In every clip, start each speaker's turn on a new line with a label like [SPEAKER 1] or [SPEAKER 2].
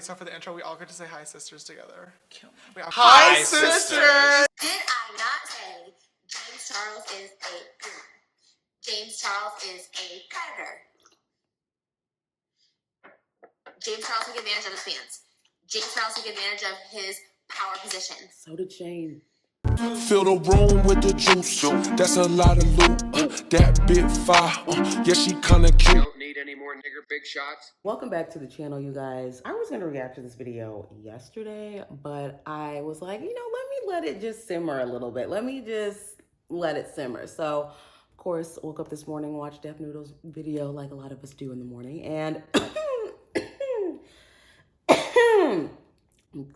[SPEAKER 1] So for the intro, we all get to say hi, sisters, together.
[SPEAKER 2] Hi, sisters!
[SPEAKER 3] Did I not say James Charles is a boomer? James Charles is a predator. James Charles took advantage of his fans. James Charles took advantage of his power position.
[SPEAKER 2] So did Shane.
[SPEAKER 4] Fill the room with the juice. That's a lot of loot. That bit fire. Yeah, she kinda cute.
[SPEAKER 5] Don't need any more nigger big shots.
[SPEAKER 2] Welcome back to the channel, you guys. I was gonna react to this video yesterday, but I was like, you know, let it just simmer a little bit. Let me just let it simmer. So, of course, woke up this morning, watched Def Noodle's video like a lot of us do in the morning, and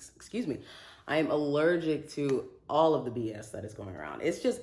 [SPEAKER 2] excuse me, I am allergic to all of the BS that is going around. It's just,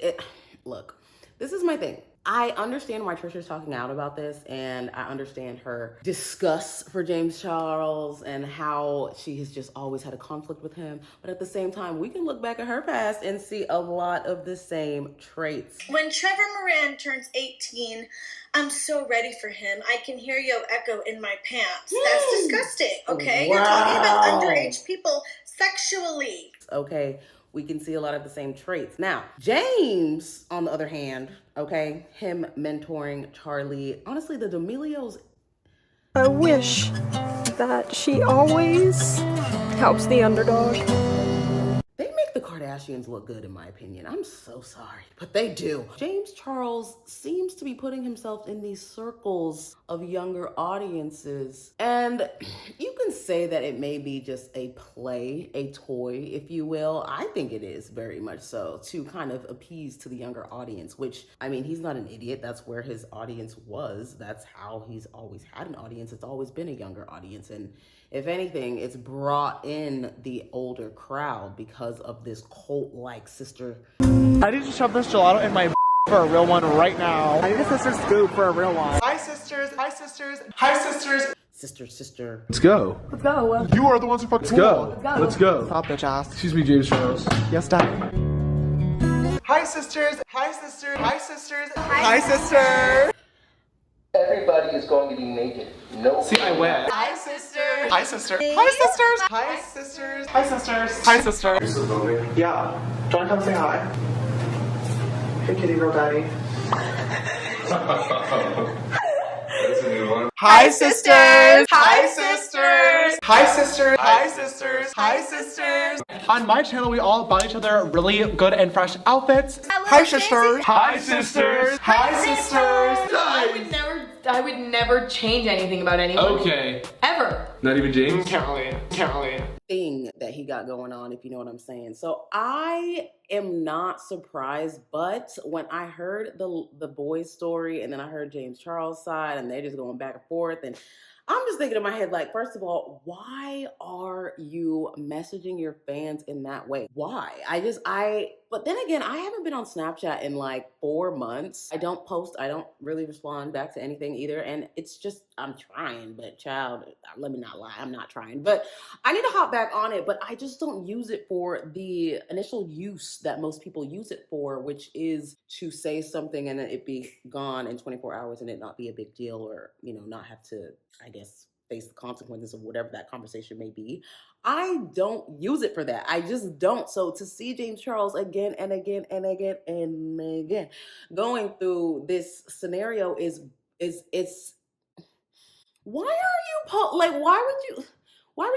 [SPEAKER 2] look, this is my thing. I understand why Trisha's talking out about this, and I understand her disgust for James Charles and how she has just always had a conflict with him. But at the same time, we can look back at her past and see a lot of the same traits.
[SPEAKER 6] When Trevor Moran turns 18, I'm so ready for him. I can hear Yo echo in my pants. That's disgusting, okay?
[SPEAKER 2] Wow.
[SPEAKER 6] You're talking about underage people sexually.
[SPEAKER 2] Okay, we can see a lot of the same traits. Now, James, on the other hand, okay, him mentoring Charlie, honestly, the D'Amelios.
[SPEAKER 7] I wish that she always helps the underdog.
[SPEAKER 2] They make the Kardashians look good, in my opinion. I'm so sorry, but they do. James Charles seems to be putting himself in these circles of younger audiences. And you can say that it may be just a play, a toy, if you will. I think it is very much so, to kind of appease to the younger audience, which, I mean, he's not an idiot. That's where his audience was. That's how he's always had an audience. It's always been a younger audience. And if anything, it's brought in the older crowd because of this cult-like sister.
[SPEAKER 1] I need to shove this gelato in my for a real one right now. I need a sister scoop for a real one. Hi, sisters. Hi, sisters. Hi, sisters.
[SPEAKER 2] Sister.
[SPEAKER 8] Let's go.
[SPEAKER 7] Let's go.
[SPEAKER 8] You are the ones who fucking
[SPEAKER 7] Let's go.
[SPEAKER 8] Let's go.
[SPEAKER 1] Stop, bitch ass.
[SPEAKER 8] Excuse me, James Charles.
[SPEAKER 1] Yes, Daddy. Hi, sisters. Hi, sisters. Hi, sisters. Hi, sisters.
[SPEAKER 5] Everybody is going to be naked. No.
[SPEAKER 1] See, I win. Hi, sisters. Hi, sisters. Hi, sisters. Hi, sisters. Hi, sisters. Hi, sisters.
[SPEAKER 8] You're still filming?
[SPEAKER 1] Yeah. Do you want to come say hi? Hey, kitty girl daddy.
[SPEAKER 8] That's a new one.
[SPEAKER 1] Hi, sisters. Hi, sisters. Hi, sisters. Hi, sisters. Hi, sisters. On my channel, we all buy each other really good and fresh outfits. Hi, sisters. Hi, sisters. Hi, sisters.
[SPEAKER 9] I would never change anything about anyone.
[SPEAKER 8] Okay.
[SPEAKER 9] Ever.
[SPEAKER 8] Not even James?
[SPEAKER 1] Can't really.
[SPEAKER 2] Thing that he got going on, if you know what I'm saying. So I am not surprised, but when I heard the boys' story and then I heard James Charles' side and they're just going back and forth, and I'm just thinking in my head, like, first of all, why are you messaging your fans in that way? Why? But then again, I haven't been on Snapchat in like 4 months. I don't post. I don't really respond back to anything either. And it's just, I'm trying, but child, let me not lie. I'm not trying, but I need to hop back on it, but I just don't use it for the initial use that most people use it for, which is to say something and then it be gone in 24 hours and it not be a big deal, or, you know, not have to, I guess, face the consequences of whatever that conversation may be. I don't use it for that. I just don't. So to see James Charles again and again and again and again going through this scenario is why are you like, why would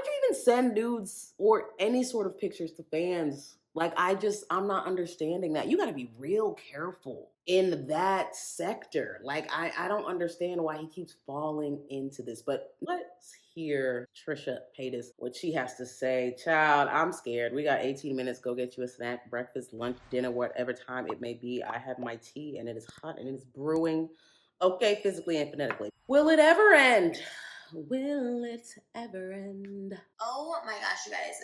[SPEAKER 2] you even send nudes or any sort of pictures to fans? Like, I'm not understanding that. You got to be real careful in that sector. Like, I don't understand why he keeps falling into this. But let's hear Trisha Paytas, what she has to say. Child, I'm scared. We got 18 minutes. Go get you a snack, breakfast, lunch, dinner, whatever time it may be. I have my tea and it is hot and it is brewing. Okay, physically and phonetically. Will it ever end? Will it ever end?
[SPEAKER 3] Oh my gosh, you guys,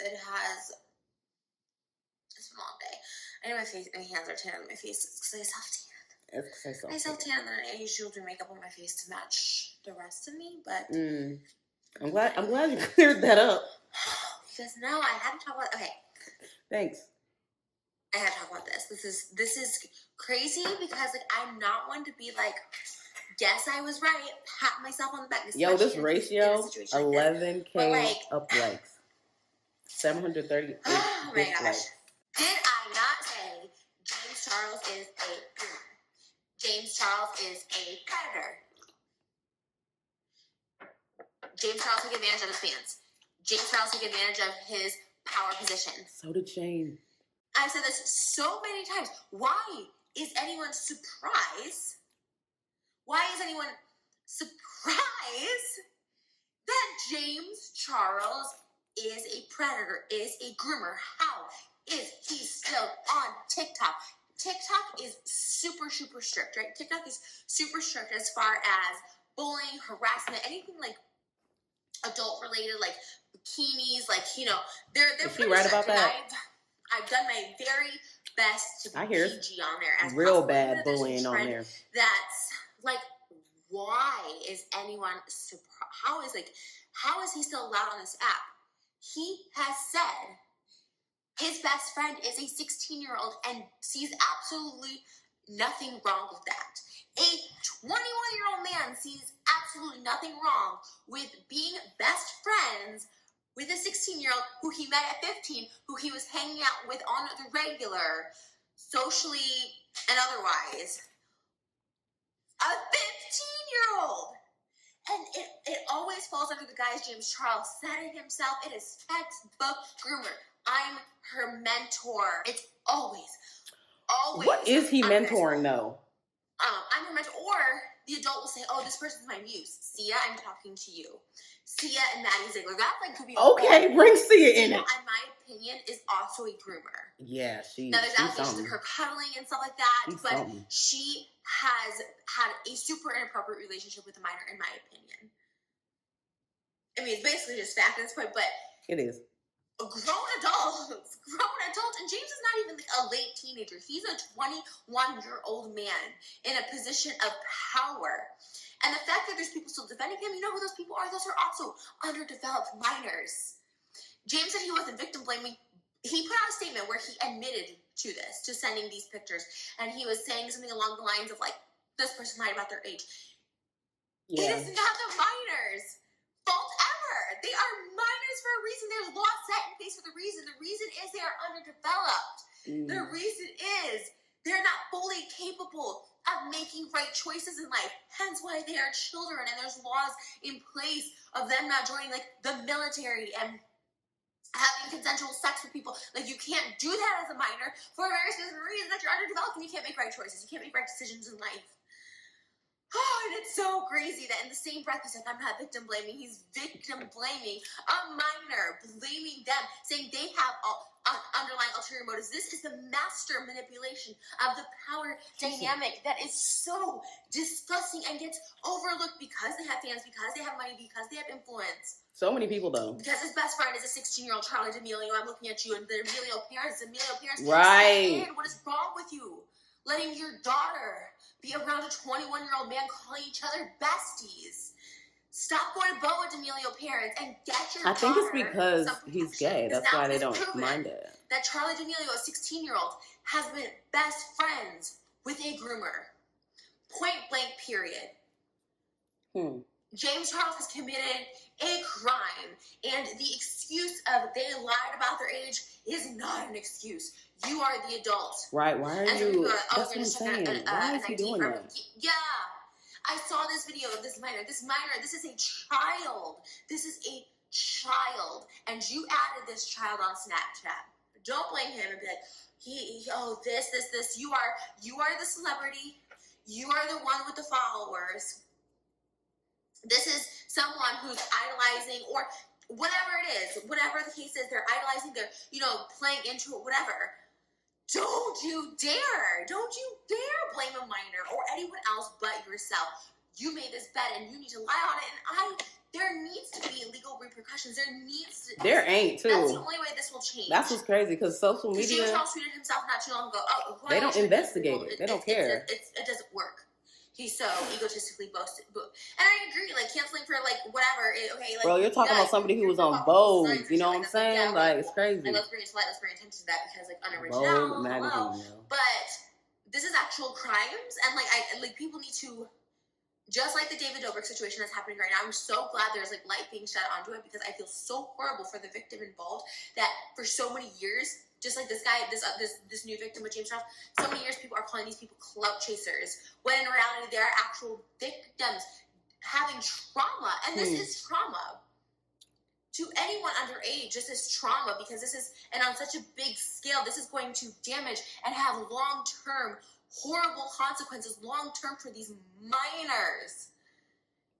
[SPEAKER 3] it's been a long day. I know my hands are tan on my face. It's because I self-tan. I self-tan, and then I usually do makeup on my face to match the rest of me, but
[SPEAKER 2] I'm glad you cleared that up.
[SPEAKER 3] Because now I had to talk about, okay.
[SPEAKER 2] Thanks.
[SPEAKER 3] I had to talk about this. This is crazy because, like, I'm not one to be like guess I was right. Pat myself on the back.
[SPEAKER 2] Yo, this ratio, 11K
[SPEAKER 3] like,
[SPEAKER 2] up likes. 738
[SPEAKER 3] oh my gosh.
[SPEAKER 2] dislikes.
[SPEAKER 3] Did I not say James Charles is a groomer? James Charles is a predator. James Charles took advantage of his fans. James Charles took advantage of his power position.
[SPEAKER 2] So did Shane.
[SPEAKER 3] I've said this so many times. Why is anyone surprised? Why is anyone surprised that James Charles is a predator, is a groomer? How is he still on TikTok? TikTok is super, super strict, right? TikTok is super strict as far as bullying, harassment, anything like adult related, like bikinis, like, you know, they're pretty
[SPEAKER 2] right
[SPEAKER 3] strict.
[SPEAKER 2] about that?
[SPEAKER 3] I've done my very best to be PG on there as
[SPEAKER 2] real
[SPEAKER 3] possible.
[SPEAKER 2] bad bullying on there.
[SPEAKER 3] That's like, why is anyone surprised? How is he still allowed on this app? He has said his best friend is a 16-year-old and sees absolutely nothing wrong with that. A 21-year-old man sees absolutely nothing wrong with being best friends with a 16-year-old who he met at 15, who he was hanging out with on the regular, socially and otherwise. A 15-year-old! And it always falls under the guise James Charles said it himself. It is textbook groomer. I'm her mentor. It's always.
[SPEAKER 2] What is he mentoring though?
[SPEAKER 3] I'm her mentor. Or the adult will say, oh, this person's my muse. Sia, I'm talking to you. Sia and Maddie Ziegler. That like could be
[SPEAKER 2] okay. Bring Sia in it.
[SPEAKER 3] In my opinion, is also a groomer.
[SPEAKER 2] Yeah,
[SPEAKER 3] now there's allegations of her cuddling and stuff like that, but she has had a super inappropriate relationship with a minor, in my opinion. I mean, it's basically just fact at this point, but
[SPEAKER 2] it is.
[SPEAKER 3] A grown adult, and James is not even a late teenager. He's a 21-year-old man in a position of power. And the fact that there's people still defending him, you know who those people are? Those are also underdeveloped minors. James said he wasn't victim blaming. He put out a statement where he admitted to this, to sending these pictures. And he was saying something along the lines of like, this person lied about their age. Yeah. It is not the minors' fault ever. They are minors for a reason. There's law set in place for the reason. The reason is they are underdeveloped. The reason is they're not fully capable of making right choices in life. Hence why they are children, and there's laws in place of them not joining like the military and having consensual sex with people. Like, you can't do that as a minor for a very specific reason, that you're underdeveloped and you can't make right choices. You can't make right decisions in life. Oh, and it's so crazy that in the same breath he's like, I'm not victim blaming. He's victim blaming a minor, blaming them, saying they have underlying ulterior motives. This is the master manipulation of the power dynamic that is so disgusting and gets overlooked because they have fans, because they have money, because they have influence.
[SPEAKER 2] So many people though.
[SPEAKER 3] Because his best friend is a 16-year-old Charlie D'Amelio. I'm looking at you, and the D'Amelio parents.
[SPEAKER 2] Right.
[SPEAKER 3] What is wrong with you? Letting your daughter be around a 21-year-old man calling each other besties. Stop going to Boa D'Amelio parents and get your daughter.
[SPEAKER 2] I think it's because he's gay. That's why they don't mind it.
[SPEAKER 3] That Charlie D'Amelio, a 16-year-old, has been best friends with a groomer. Point blank, period. James Charles has committed a crime, and the excuse of they lied about their age is not an excuse. You are the adult.
[SPEAKER 2] Right, why are you? That's what I'm saying. Why is he doing that?
[SPEAKER 3] Yeah. I saw this video of this minor. This is a child. This is a child. And you added this child on Snapchat. Don't blame him and be like, this. You are the celebrity. You are the one with the followers. This is someone who's idolizing, or whatever it is, whatever the case is, they're idolizing, they're, playing into it, whatever. Don't you dare blame a minor or anyone else but yourself. You made this bet and you need to lie on it, and there needs to be legal repercussions.
[SPEAKER 2] There ain't too.
[SPEAKER 3] That's the only way this will change.
[SPEAKER 2] That's what's crazy, because social media,
[SPEAKER 3] James Charles tweeted himself not too long ago,
[SPEAKER 2] they don't investigate it. They don't care.
[SPEAKER 3] It doesn't work. He's so egotistically boasted. And I agree, canceling for, whatever.
[SPEAKER 2] Bro, you're talking about somebody who was on Vogue. You know what I'm saying? It's crazy.
[SPEAKER 3] Let's bring it to light. Let's bring attention to that, because, unoriginal.
[SPEAKER 2] Vogue magazine,
[SPEAKER 3] But this is actual crimes, and, people need to Just like the David Dobrik situation that's happening right now, I'm so glad there's like light being shed onto it, because I feel so horrible for the victim involved that for so many years, just like this guy, this new victim with James Charles, so many years people are calling these people clout chasers, when in reality they are actual victims having trauma, and this is trauma. To anyone underage, this is trauma, because this is, and on such a big scale, this is going to damage and have long-term horrible consequences long-term for these minors.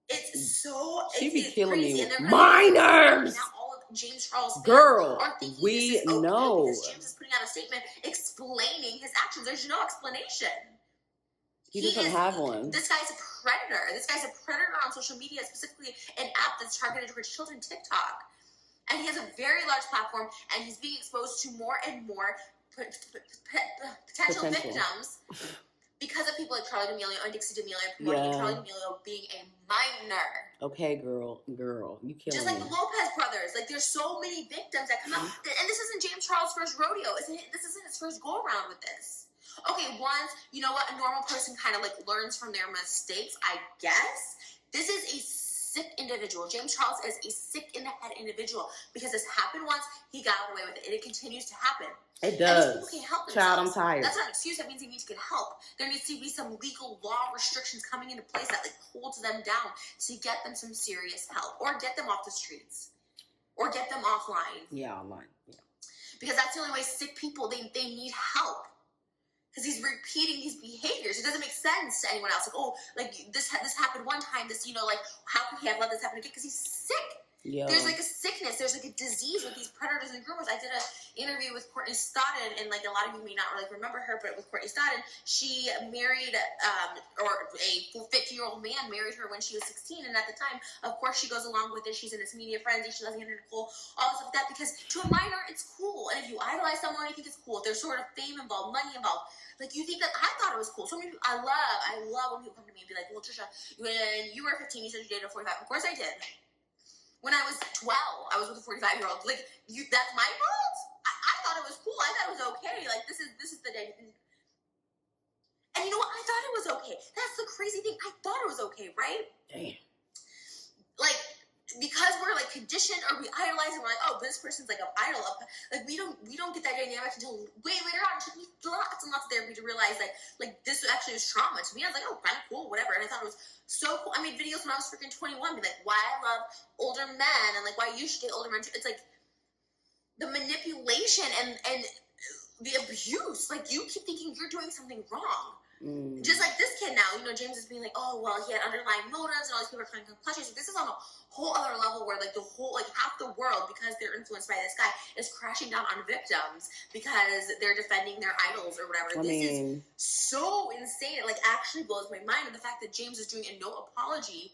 [SPEAKER 3] It's so
[SPEAKER 2] killing
[SPEAKER 3] crazy.
[SPEAKER 2] me.
[SPEAKER 3] And
[SPEAKER 2] Minors!
[SPEAKER 3] now all of James Charles fans
[SPEAKER 2] Girl,
[SPEAKER 3] are thinking
[SPEAKER 2] we
[SPEAKER 3] this is okay
[SPEAKER 2] know.
[SPEAKER 3] because James is putting out a statement explaining his actions. There's no explanation.
[SPEAKER 2] He doesn't have one.
[SPEAKER 3] This guy's a predator. This guy's a predator on social media, specifically an app that's targeted towards children, TikTok. And he has a very large platform, and he's being exposed to more and more potential victims because of people like Charli D'Amelio and Dixie D'Amelio promoting Charli D'Amelio being a minor.
[SPEAKER 2] Okay, girl, you killing me.
[SPEAKER 3] Just like the Lopez brothers, like there's so many victims that come out, and this isn't James Charles' first rodeo. This isn't his first go around with this. Okay, once, you know what, a normal person kind of like learns from their mistakes, I guess. This is a sick individual. James Charles is a sick in the head individual, because this happened once, he got away with it, and it continues to happen.
[SPEAKER 2] It does.
[SPEAKER 3] And these people can't help themselves.
[SPEAKER 2] Child, I'm tired.
[SPEAKER 3] That's not an excuse. That means they need to get help. There needs to be some legal law restrictions coming into place that like holds them down to get them some serious help, or get them off the streets, or get them offline.
[SPEAKER 2] Yeah, online. Yeah.
[SPEAKER 3] Because that's the only way sick people, they need help. Because he's repeating these behaviors. It doesn't make sense to anyone else. Like, oh, like this happened one time. This, you know, like how could he have let this happen again? Because he's sick.
[SPEAKER 2] Yeah.
[SPEAKER 3] There's like a sickness. There's like a disease with these predators and groomers. I did an interview with Courtney Stodden, and like a lot of you may not really remember her, but with Courtney Stodden, she married or a 50-year-old man married her when she was 16, and at the time, of course, she goes along with it. She's in this media frenzy. She doesn't get into Nicole, all this stuff like that, because to a minor, it's cool. And if you idolize someone, you think it's cool. If there's sort of fame involved, money involved, like you think that. I thought it was cool. So many people, I love when people come to me and be like, well, Trisha, when you were 15, you said you dated a 45. Of course I did. When I was 12, I was with a 45-year-old. Like, that's my fault? I thought it was cool. I thought it was okay. Like, this is the day. And you know what? I thought it was okay. That's the crazy thing. I thought it was okay, right?
[SPEAKER 2] Damn.
[SPEAKER 3] Like, because we're like conditioned, or we idolize, and we're like, oh, this person's like an idol. Like we don't get that dynamic until way later on. It took me lots and lots of therapy to realize that like this actually was trauma to me. I was like, oh, kind of cool, whatever. And I thought it was so cool. I made videos when I was freaking 21, be like, why I love older men and like why you should date older men too. It's like the manipulation and the abuse. Like you keep thinking you're doing something wrong. Just like this kid now, you know, James is being like, oh, well, he had underlying motives, and all these people are trying to clutch. So this is on a whole other level where, like, the whole, like, half the world, because they're influenced by this guy, is crashing down on victims because they're defending their idols or whatever. This is so insane. It, like, actually blows my mind. And the fact that James is doing a no apology,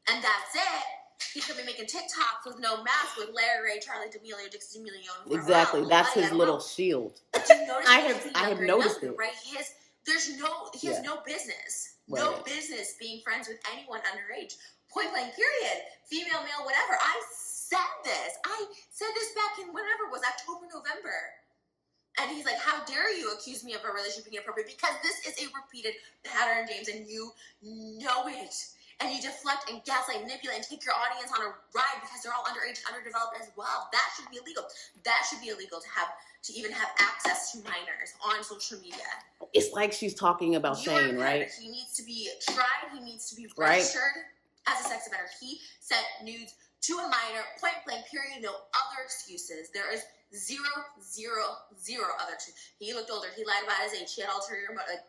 [SPEAKER 3] and that's it. He could be making TikToks with no mask with Larry Ray, Charli D'Amelio, Dixie D'Amelio.
[SPEAKER 2] Exactly. That's his little shield.
[SPEAKER 3] But you notice
[SPEAKER 2] I have noticed it.
[SPEAKER 3] Right? He has no business.
[SPEAKER 2] Right.
[SPEAKER 3] No business being friends with anyone underage. Point blank, period. Female, male, whatever. I said this back in whatever it was, October, November. And he's like, how dare you accuse me of a relationship being inappropriate? Because this is a repeated pattern, James, and you know it. And you deflect and gaslight, manipulate, and take your audience on a ride because they're all underage and underdeveloped as well. That should be illegal. That should be illegal to even have access to minors on social media.
[SPEAKER 2] It's like she's talking about Shane, right?
[SPEAKER 3] He needs to be tried. He needs to be registered as a sex offender. He sent nudes to a minor, point blank, period. No other excuses. There is zero other excuses. He looked older. He lied about his age. He had ulterior motive.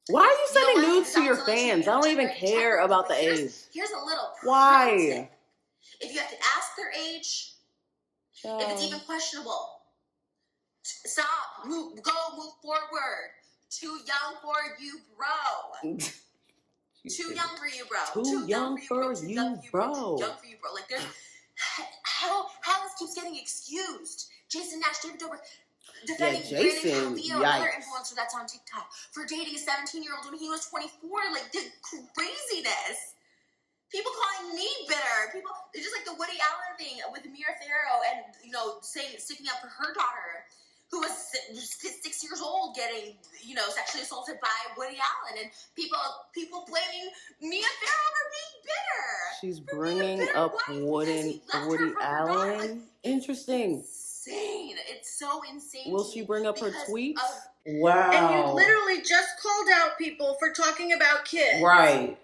[SPEAKER 2] Why are you sending nudes to your fans? I don't even care about the age.
[SPEAKER 3] Here's a little
[SPEAKER 2] Why?
[SPEAKER 3] If you have to ask their age, if it's even questionable, stop, move forward. Too young for you, bro. Too young for you, bro.
[SPEAKER 2] Too young for you, bro.
[SPEAKER 3] Like there's how this keeps getting excused. Jason Nash, David Dobrik. Defending
[SPEAKER 2] Jason,
[SPEAKER 3] another influencer that's on TikTok, for dating a 17-year-old when he was 24. Like, the craziness. People calling me bitter. It's just like the Woody Allen thing with Mia Farrow and, you know, sticking up for her daughter, who was 6 years old getting, sexually assaulted by Woody Allen, and people blaming Mia Farrow for being bitter.
[SPEAKER 2] She's bringing up Woody Allen. Interesting.
[SPEAKER 3] Insane. It's so insane.
[SPEAKER 2] Will she bring up her tweets?
[SPEAKER 6] Wow. And you literally just called out people for talking about kids.
[SPEAKER 2] Right.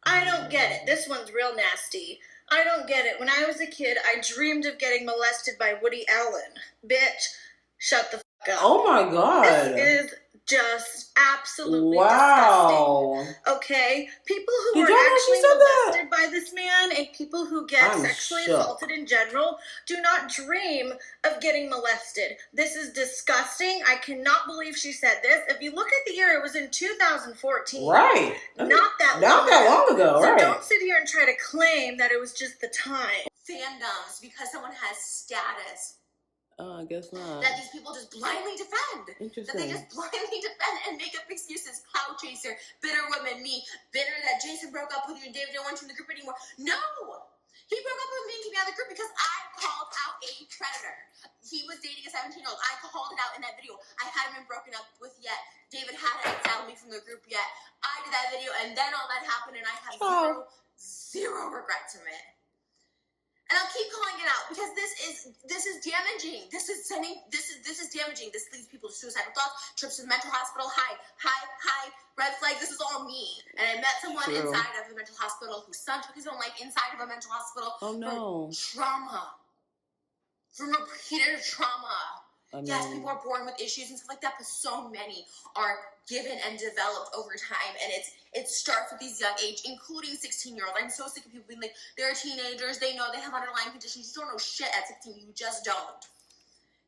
[SPEAKER 6] I don't get it. This one's real nasty. I don't get it. When I was a kid, I dreamed of getting molested by Woody Allen. Bitch, shut the fuck up.
[SPEAKER 2] Oh my God.
[SPEAKER 6] This is just absolutely disgusting. Okay? People who are actually molested by this man and people who get sexually assaulted in general do not dream of getting molested. This is disgusting. I cannot believe she said this. If you look at the year, it was in 2014.
[SPEAKER 2] Right.
[SPEAKER 6] Not that long ago. So don't sit here and try to claim that it was just the time.
[SPEAKER 3] Fandoms, because someone has status.
[SPEAKER 2] I guess not.
[SPEAKER 3] That these people just blindly defend.
[SPEAKER 2] Interesting.
[SPEAKER 3] That they just blindly defend and make up excuses. Cloud chaser, bitter woman, me, bitter that Jason broke up with you and David didn't want you in the group anymore. No! He broke up with me and kept me out of the group because I called out a predator. He was dating a 17-year-old. I called it out in that video. I hadn't been broken up with yet. David hadn't exiled me from the group yet. I did that video and then all that happened and I have zero regrets from it. And I'll keep calling it out because this is damaging. This is damaging. This leads people to suicidal thoughts, trips to the mental hospital. Hi, red flag. This is all me. And I met someone inside of the mental hospital whose son took his own life inside of a mental hospital.
[SPEAKER 2] Oh no.
[SPEAKER 3] From repeated trauma. Yes, people are born with issues and stuff like that, but so many are given and developed over time, and it starts with these young age, including 16-year-olds. I'm so sick of people being like, they're teenagers, they know they have underlying conditions. You don't know shit at 16, you just don't.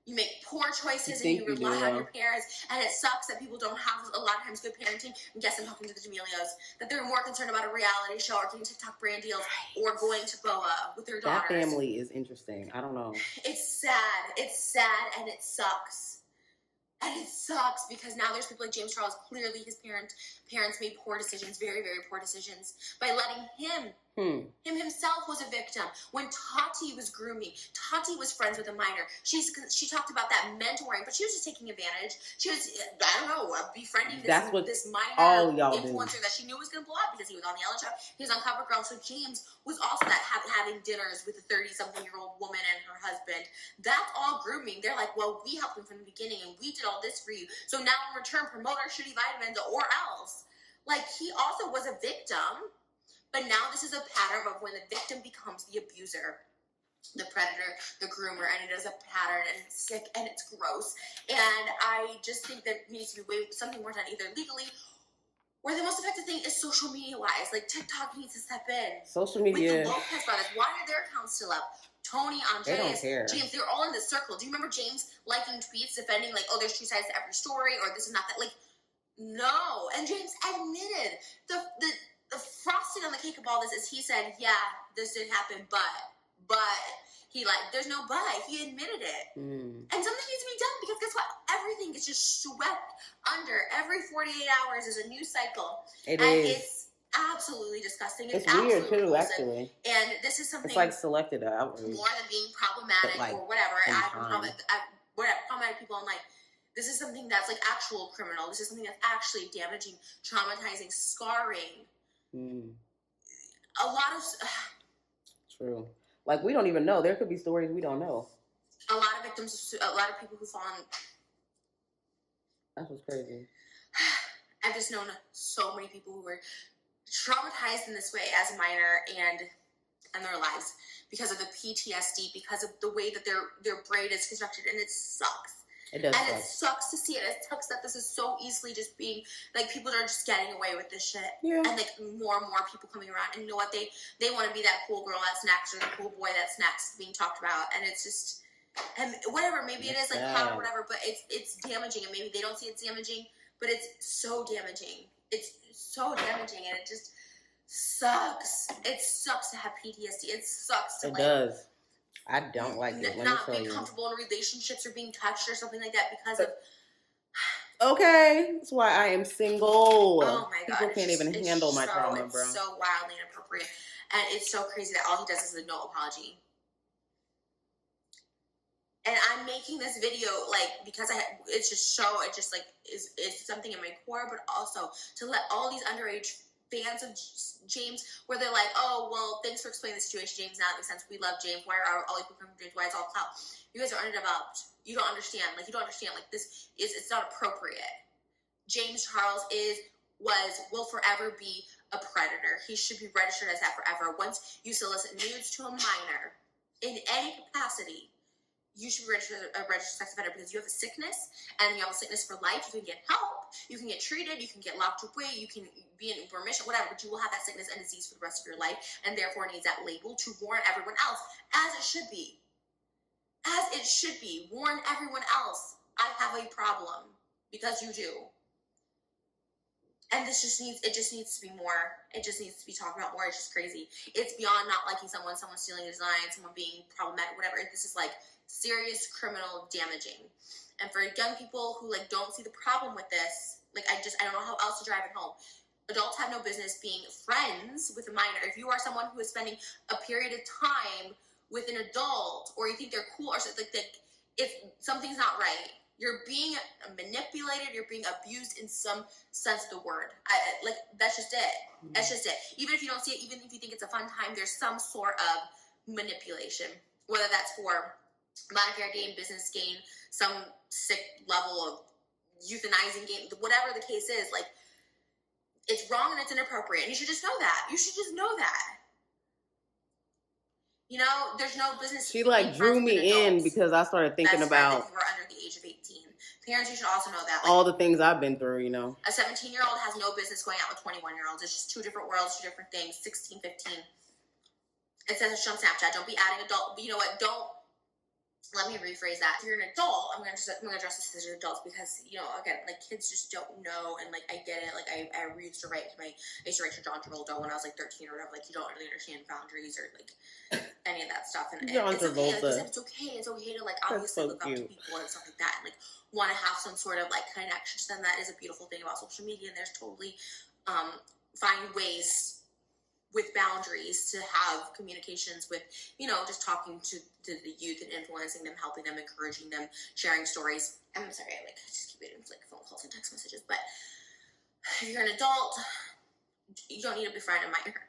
[SPEAKER 3] You make poor choices and you rely on your parents, and it sucks that people don't have a lot of times good parenting. And yes, I'm talking to the D'Amelios, that they're more concerned about a reality show or getting TikTok brand deals or going to BOA with their daughters.
[SPEAKER 2] That family is interesting. I don't know.
[SPEAKER 3] It's sad, and it sucks. And it sucks because now there's people like James Charles. Clearly his parents made poor decisions, very, very poor decisions, by letting him himself was a victim. When Tati was grooming, Tati was friends with a minor. She talked about that mentoring, but she was just taking advantage. She was, befriending this minor influencer that she knew was going to blow up because he was on the Ellen Show. He was on CoverGirl. So James was also that having dinners with a 30-something-year-old woman and her husband. That's all grooming. They're like, well, we helped him from the beginning and we did all this for you. So now in return, promote our shitty vitamins or else. Like, he also was a victim. But now this is a pattern of when the victim becomes the abuser, the predator, the groomer, and it is a pattern, and it's sick, and it's gross. And I just think there needs to be something more done, either legally, or the most effective thing is social media-wise. Like, TikTok needs to step in.
[SPEAKER 2] Social media.
[SPEAKER 3] With the Lopez brothers. Why are their accounts still up? Tony, Andreas, James, they're all in the circle. Do you remember James liking tweets defending, like, oh, there's two sides to every story, or this is not that? Like, no. And James admitted the frosting on the cake of all this is he said, yeah, this did happen, but there's no but. He admitted it. And something needs to be done because guess what? Everything is just swept under. Every 48 hours is a new cycle. It's absolutely disgusting.
[SPEAKER 2] It's weird too, actually.
[SPEAKER 3] And this is something.
[SPEAKER 2] It's like selected outrage.
[SPEAKER 3] More than being problematic or whatever. Problematic people online. This is something that's like actual criminal. This is something that's actually damaging, traumatizing, scarring. A lot of
[SPEAKER 2] true. Like, we don't even know. There could be stories we don't know.
[SPEAKER 3] A lot of victims, a lot of people who fall on.
[SPEAKER 2] That was crazy.
[SPEAKER 3] I've just known so many people who were traumatized in this way as a minor and their lives because of the PTSD, because of the way that their brain is constructed, and it sucks.
[SPEAKER 2] It does.
[SPEAKER 3] And it sucks to see it. It sucks that this is so easily just being, like, people are just getting away with this shit.
[SPEAKER 2] Yeah.
[SPEAKER 3] And, like, more and more people coming around. And you know what? They want to be that cool girl that's next or the cool boy that's next being talked about. And it's just, and whatever, maybe it is, like, hot or whatever, but it's damaging. And maybe they don't see it's damaging, but it's so damaging. It's so damaging, and it just sucks. It sucks to have PTSD. It sucks to,
[SPEAKER 2] It does. I don't like it.
[SPEAKER 3] Not being comfortable in relationships or being touched or something like that because of.
[SPEAKER 2] Okay, that's why I am single.
[SPEAKER 3] Oh my God.
[SPEAKER 2] People can't even handle my trauma, bro.
[SPEAKER 3] It's so wildly inappropriate, and it's so crazy that all he does is a no apology. And I'm making this video like because it's something in my core, but also to let all these underage fans of James, where they're like, oh well, thanks for explaining the situation, James. Now it makes sense. We love James. Why are all these people coming from James? Why is all clout? You guys are underdeveloped. You don't understand. Like you don't understand. Like it's not appropriate. James Charles will forever be a predator. He should be registered as that forever. Once you solicit nudes to a minor in any capacity, you should be registered as a registered sex offender because you have a sickness and you have a sickness for life. You can get help, you can get treated, you can get locked away, you can be in remission, whatever, but you will have that sickness and disease for the rest of your life and therefore needs that label to warn everyone else, as it should be. As it should be. Warn everyone else. I have a problem because you do. And it just needs to be more. It just needs to be talked about more. It's just crazy. It's beyond not liking someone stealing a design, someone being problematic, whatever. This is like serious criminal damaging. And for young people who like don't see the problem with this, like I don't know how else to drive it home. Adults have no business being friends with a minor. If you are someone who is spending a period of time with an adult, or you think they're cool, or something like if something's not right. You're being manipulated. You're being abused in some sense of the word. That's just it. That's just it. Even if you don't see it, even if you think it's a fun time, there's some sort of manipulation. Whether that's for monetary gain, business gain, some sick level of euthanizing gain, whatever the case is, like, it's wrong and it's inappropriate. And you should just know that. You should just know that. You know, there's no business.
[SPEAKER 2] She like drew me in because I started thinking about
[SPEAKER 3] who are under the age of 18. Parents, you should also know that. Like,
[SPEAKER 2] all the things I've been through, you know.
[SPEAKER 3] A 17-year-old has no business going out with 21-year-olds. It's just two different worlds, two different things. 16, 15. It says it's on Snapchat. Don't be adding adult. But you know what? Let me rephrase that. If you're an adult, I'm gonna address this as adults because, you know, again, like kids just don't know, and like I get it. Like I used to write to John Travolta when I was like 13 or whatever. Like you don't really understand boundaries or like any of that stuff. And
[SPEAKER 2] John
[SPEAKER 3] it's
[SPEAKER 2] Travolta.
[SPEAKER 3] okay. Like, it's okay. It's okay to like obviously look up to people and stuff like that, and like want to have some sort of like connection to them. That is a beautiful thing about social media, and there's totally find ways with boundaries to have communications with, you know, just talking to the youth and influencing them, helping them, encouraging them, sharing stories. I'm sorry, I just keep it in like phone calls and text messages, but if you're an adult, you don't need to befriend a minor.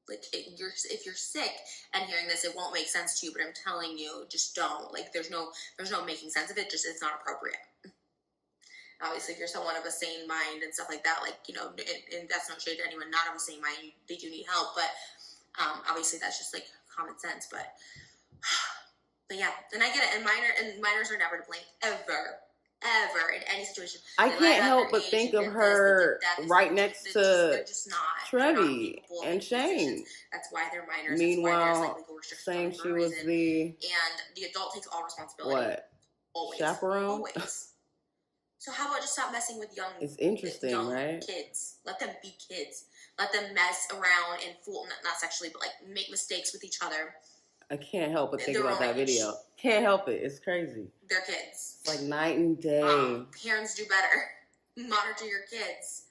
[SPEAKER 3] Like, if you're sick and hearing this, it won't make sense to you, but I'm telling you, just don't. Like, there's no making sense of it, just it's not appropriate. Obviously, if you're someone of a sane mind and stuff like that, like, you know, and that's no shade to anyone not of a sane mind, they do need help, but obviously that's just like common sense, but yeah, and I get it, and minors are never to blame, ever in any situation.
[SPEAKER 2] I can't help but think of her right next to Trevi and Shane.
[SPEAKER 3] That's why they're minors.
[SPEAKER 2] Meanwhile, saying she was
[SPEAKER 3] and the adult takes all responsibility.
[SPEAKER 2] What?
[SPEAKER 3] Always.
[SPEAKER 2] Chaperone?
[SPEAKER 3] Always. So how about just stop messing with young
[SPEAKER 2] right?
[SPEAKER 3] kids? Let them be kids. Let them mess around and fool, not sexually, but like make mistakes with each other.
[SPEAKER 2] I can't help but think about that video. Can't help it. It's crazy.
[SPEAKER 3] They're kids.
[SPEAKER 2] It's like night and day.
[SPEAKER 3] Parents do better. Monitor your kids.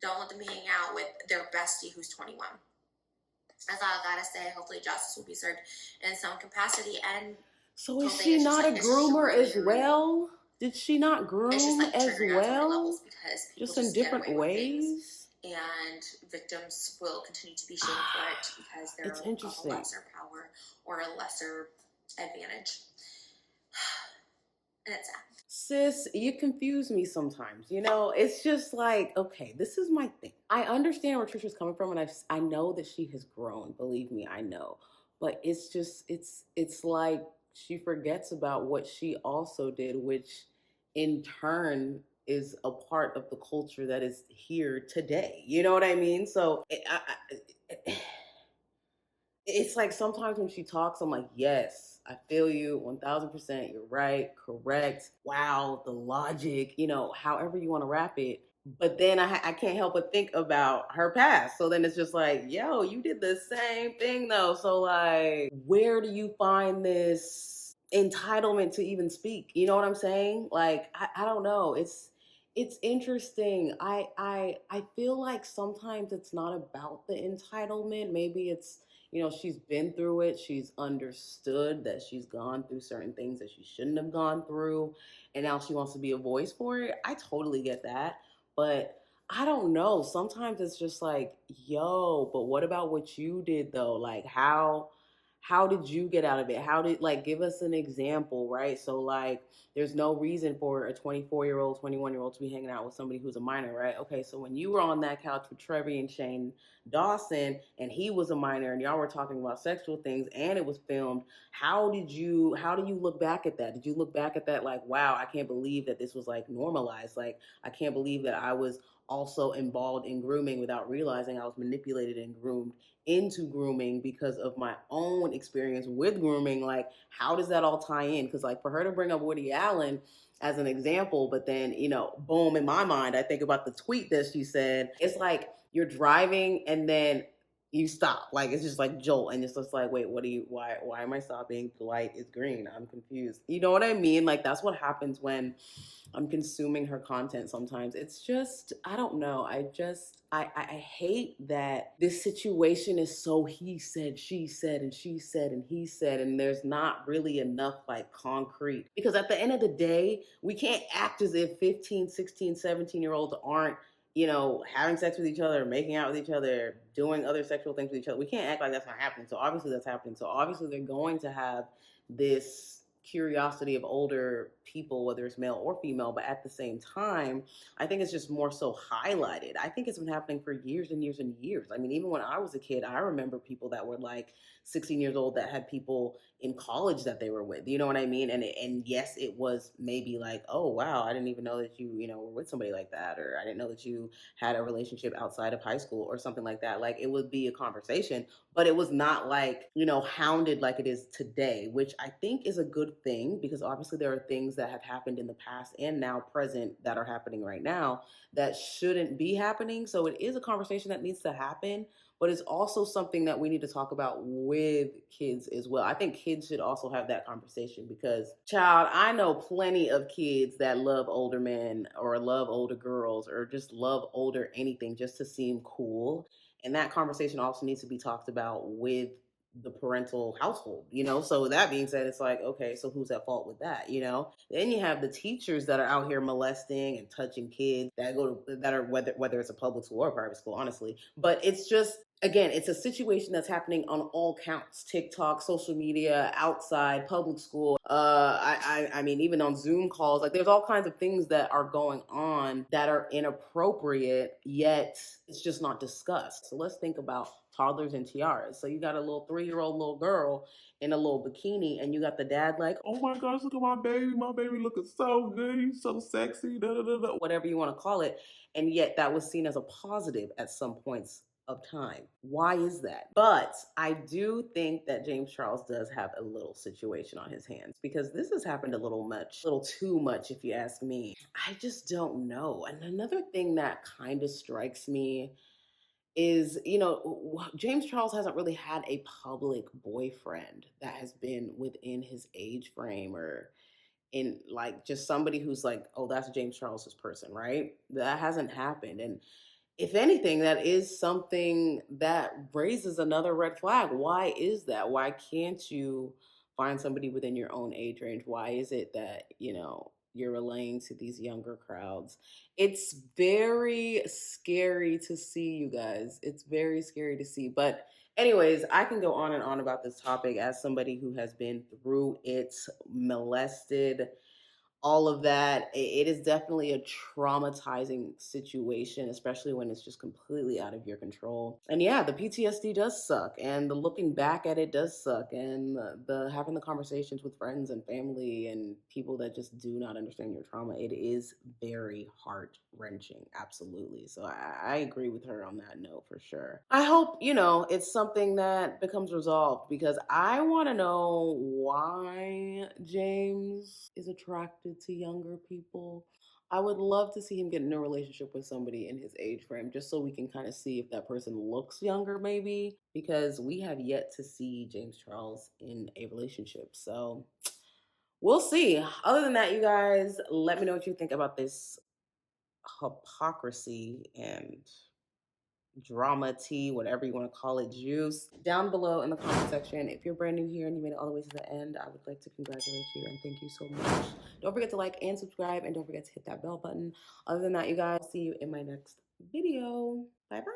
[SPEAKER 3] Don't let them hang out with their bestie who's 21. That's all I gotta say. Hopefully justice will be served in some capacity. And
[SPEAKER 2] so is she not a groomer as well? Did she not groom as well? Just in different ways?
[SPEAKER 3] And victims will continue to be shamed for it because they're a lesser power or a lesser advantage. And it's sad.
[SPEAKER 2] Sis, you confuse me sometimes. You know, it's just like, okay, this is my thing. I understand where Trisha's coming from, and I know that she has grown. Believe me, I know. But it's just, it's like she forgets about what she also did, which in turn is a part of the culture that is here today. You know what I mean? So it's like sometimes when she talks, I'm like, yes, I feel you 1000%. You're right. Correct. Wow. The logic, you know, however you want to wrap it. But then I can't help but think about her past. So then it's just like, yo, you did the same thing though. So like, where do you find this entitlement to even speak? You know what I'm saying? Like, I don't know. It's interesting. I feel like sometimes it's not about the entitlement. Maybe it's, she's been through it. She's understood that she's gone through certain things that she shouldn't have gone through. And now she wants to be a voice for it. I totally get that. But I don't know. Sometimes it's just like, yo, but what about what you did though? Like how did you get out of it? How did, like, give us an example, right? So like there's no reason for a 24-year-old, 21-year-old to be hanging out with somebody who's a minor, right? Okay, so when you were on that couch with Trevi and Shane Dawson and he was a minor and y'all were talking about sexual things and it was filmed, how do you look back at that? Did you look back at that like, wow, I can't believe that this was like normalized? Like, I can't believe that I was also involved in grooming without realizing I was manipulated and groomed into grooming because of my own experience with grooming. Like, how does that all tie in? Because like for her to bring up Woody Allen as an example, but then, boom, in my mind, I think about the tweet that she said. It's like you're driving and then you stop. Like, it's just like jolt. And it's just like, wait, why am I stopping? The light is green. I'm confused. You know what I mean? Like, that's what happens when I'm consuming her content sometimes. It's just, I don't know. I hate that this situation is so he said, she said, and she said, and he said, and there's not really enough like concrete. Because at the end of the day, we can't act as if 15, 16, 17-year-olds aren't, having sex with each other, making out with each other, doing other sexual things with each other. We can't act like that's not happening. So obviously that's happening. So obviously they're going to have this curiosity of older people, whether it's male or female, but at the same time, I think it's just more so highlighted. I think it's been happening for years and years and years. I mean, even when I was a kid, I remember people that were like 16 years old that had people in college that they were with. You know what I mean? And yes, it was maybe like, oh wow, I didn't even know that you were with somebody like that, or I didn't know that you had a relationship outside of high school or something like that. Like, it would be a conversation, but it was not like, hounded like it is today, which I think is a good thing, because obviously there are things that have happened in the past and now present that are happening right now that shouldn't be happening. So it is a conversation that needs to happen, but it's also something that we need to talk about with kids as well. I think kids should also have that conversation because, child, I know plenty of kids that love older men or love older girls or just love older anything just to seem cool. And that conversation also needs to be talked about with the parental household, So that being said, it's like, okay, so who's at fault with that, Then you have the teachers that are out here molesting and touching kids that are whether it's a public school or a private school, honestly. But it's just, again, it's a situation that's happening on all counts: TikTok, social media, outside, public school. I mean, even on Zoom calls, like there's all kinds of things that are going on that are inappropriate, yet it's just not discussed. So let's think about toddlers and tiaras. So you got a little 3-year-old little girl in a little bikini, and you got the dad like, oh my gosh, look at my baby looking so good, he's so sexy, da, da, da, da, whatever you want to call it. And yet that was seen as a positive at some points of time. Why is that? But I do think that James Charles does have a little situation on his hands, because this has happened a little too much, if you ask me. I just don't know. And another thing that kind of strikes me is, James Charles hasn't really had a public boyfriend that has been within his age frame, or in like just somebody who's like, oh, that's James Charles's person, right? That hasn't happened. And if anything, that is something that raises another red flag. Why is that? Why can't you find somebody within your own age range? Why is it that, you're relaying to these younger crowds? It's very scary to see, you guys. It's very scary to see. But anyways, I can go on and on about this topic as somebody who has been through it, molested, all of that. It is definitely a traumatizing situation, especially when it's just completely out of your control. And yeah, the PTSD does suck, and the looking back at it does suck, and the having the conversations with friends and family and people that just do not understand your trauma, it is very heart-wrenching, absolutely. So I agree with her on that note for sure. I hope, it's something that becomes resolved, because I want to know why James is attracted to younger people. I would love to see him get in a relationship with somebody in his age frame, just so we can kind of see if that person looks younger, maybe, because we have yet to see James Charles in a relationship. So we'll see. Other than that, you guys, let me know what you think about this hypocrisy and drama tea, whatever you want to call it, juice, down below in the comment section. If you're brand new here and you made it all the way to the end, I would like to congratulate you and thank you so much. Don't forget to like and subscribe, and don't forget to hit that bell button. Other than that, you guys, see you in my next video. Bye bye.